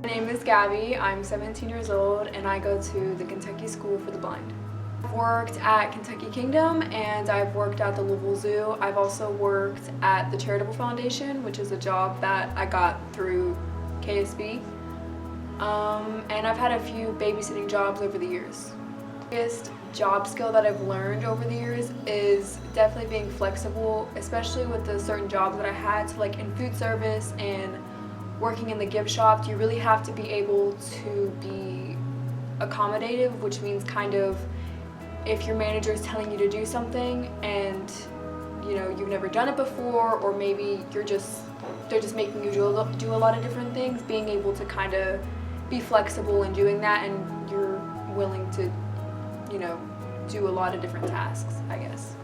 My name is Gabby. I'm 17 years old and I go to the Kentucky School for the Blind. I've worked at Kentucky Kingdom and I've worked at the Louisville Zoo. I've also worked at the Charitable Foundation, which is a job that I got through KSB. And I've had a few babysitting jobs over the years. The biggest job skill that I've learned over the years is definitely being flexible, especially with the certain jobs that I had. So like in food service and working in the gift shop, you really have to be able to be accommodative, which means kind of if your manager is telling you to do something and you've never done it before, or maybe they're just making you do a lot of different things, being able to kind of be flexible in doing that, and you're willing to do a lot of different tasks, I guess.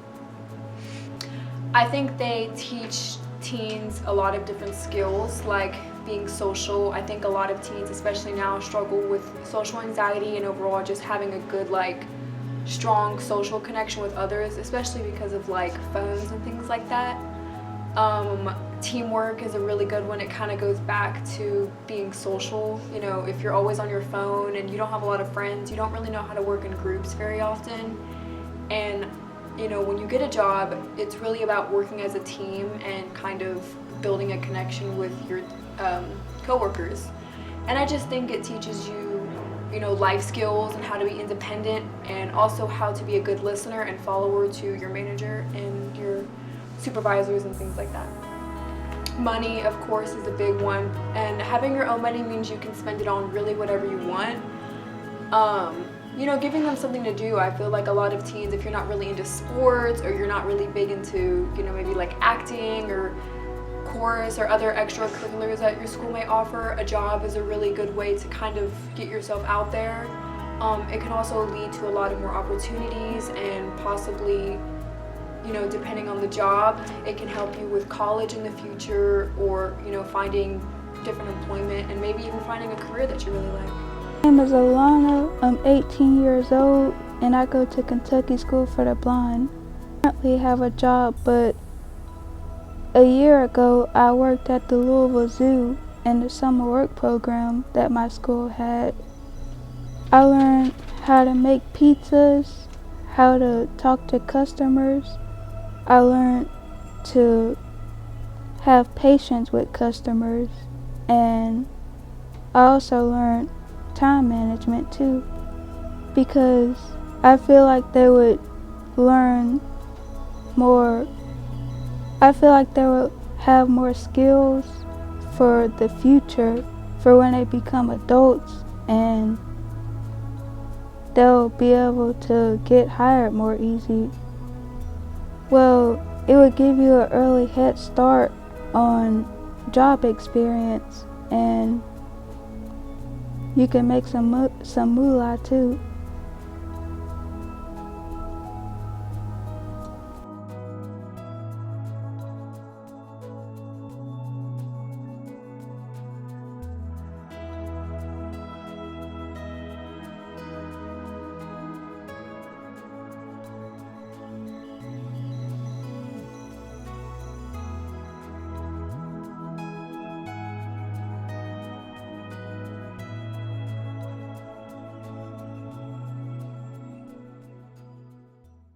I think they teach teens a lot of different skills, like being social. I think a lot of teens, especially now, struggle with social anxiety and overall just having a good, strong social connection with others, especially because of phones and things like that. Teamwork is a really good one. It kind of goes back to being social. If you're always on your phone and you don't have a lot of friends, you don't really know how to work in groups very often. And when you get a job, it's really about working as a team and kind of building a connection with your coworkers. And I just think it teaches you life skills and how to be independent, and also how to be a good listener and follower to your manager and your supervisors and things like that. Money, of course, is a big one, and having your own money means you can spend it on really whatever you want. Giving them something to do. I feel like a lot of teens, if you're not really into sports or you're not really big into maybe acting or chorus or other extracurriculars that your school may offer, a job is a really good way to kind of get yourself out there. It can also lead to a lot of more opportunities, and possibly depending on the job, it can help you with college in the future, or finding different employment, and maybe even finding a career that you really like. My name is Alana. I'm 18 years old and I go to Kentucky School for the Blind. I currently have a job, but a year ago I worked at the Louisville Zoo in the summer work program that my school had. I learned how to make pizzas, how to talk to customers. I learned to have patience with customers, and I also learned time management too, because I feel like they would learn more. I feel like they will have more skills for the future, for when they become adults, and they'll be able to get hired more easy. Well, it would give you an early head start on job experience, and you can make some moolah too.